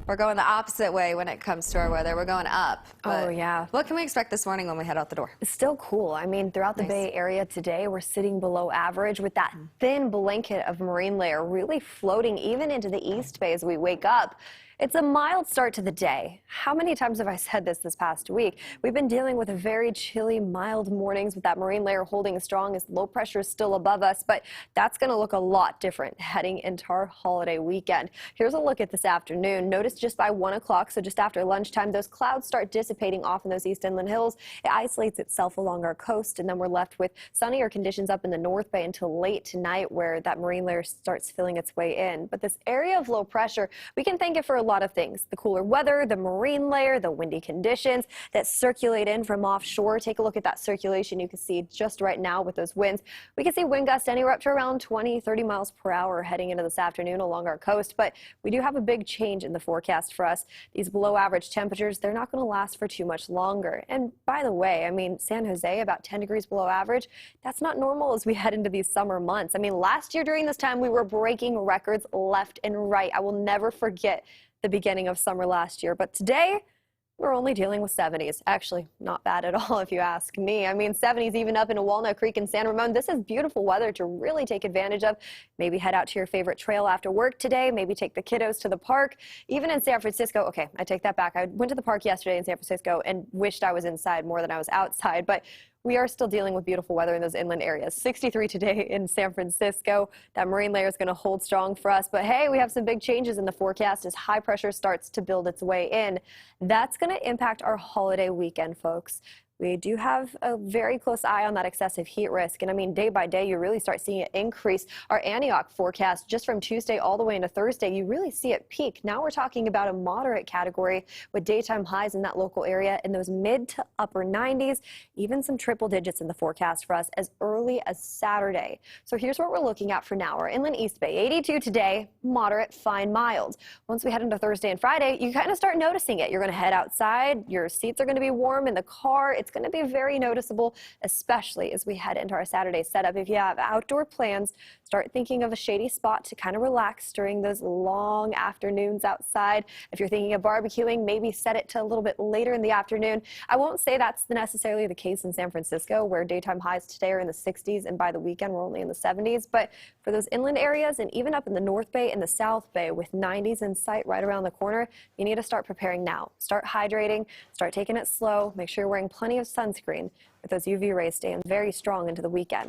We're going the opposite way when it comes to our weather. We're going up. Oh, yeah. What can we expect this morning when we head out the door? It's still cool. I mean, throughout the Bay Area today, we're sitting below average with that thin blanket of marine layer really floating even into the East Bay as we wake up. It's a mild start to the day. How many times have I said this past week? We've been dealing with very chilly, mild mornings with that marine layer holding strong as low pressure is still above us, but that's going to look a lot different heading into our holiday weekend. Here's a look at this afternoon. Notice just by 1 o'clock, so just after lunchtime, those clouds start dissipating off in those east inland hills. It isolates itself along our coast, and then we're left with sunnier conditions up in the North Bay until late tonight where that marine layer starts filling its way in. But this area of low pressure, we can thank it for a lot of things. The cooler weather, the marine layer, the windy conditions that circulate in from offshore. Take a look at that circulation you can see just right now with those winds. We can see wind gusts anywhere up to around 20-30 miles per hour heading into this afternoon along our coast, but we do have a big change in the forecast for us. These below average temperatures, they're not going to last for too much longer. And by the way, I mean, San Jose about 10 degrees below average, that's not normal as we head into these summer months. I mean, last year during this time we were breaking records left and right. I will never forget the beginning of summer last year, but today we're only dealing with 70s. Actually, not bad at all if you ask me. I mean, 70s even up in Walnut Creek and San Ramon. This is beautiful weather to really take advantage of. Maybe head out to your favorite trail after work today. Maybe take the kiddos to the park. Even in San Francisco, okay, I take that back. I went to the park yesterday in San Francisco and wished I was inside more than I was outside, but we are still dealing with beautiful weather in those inland areas. 63 today in San Francisco. That marine layer is going to hold strong for us. But hey, we have some big changes in the forecast as high pressure starts to build its way in. That's going to impact our holiday weekend, folks. We do have a very close eye on that excessive heat risk. And I mean, day by day, you really start seeing it increase. Our Antioch forecast, just from Tuesday all the way into Thursday, you really see it peak. Now we're talking about a moderate category with daytime highs in that local area in those mid to upper 90s, even some triple digits in the forecast for us as early as Saturday. So here's what we're looking at for now. Our inland East Bay, 82 today, moderate, fine, mild. Once we head into Thursday and Friday, you kind of start noticing it. You're going to head outside. Your seats are going to be warm in the car. It's going to be very noticeable, especially as we head into our Saturday setup. If you have outdoor plans, start thinking of a shady spot to kind of relax during those long afternoons outside. If you're thinking of barbecuing, maybe set it to a little bit later in the afternoon. I won't say that's necessarily the case in San Francisco, where daytime highs today are in the 60s and by the weekend we're only in the 70s. But for those inland areas and even up in the North Bay and the South Bay with 90s in sight right around the corner, you need to start preparing now. Start hydrating, start taking it slow, make sure you're wearing plenty of sunscreen with those UV rays staying very strong into the weekend.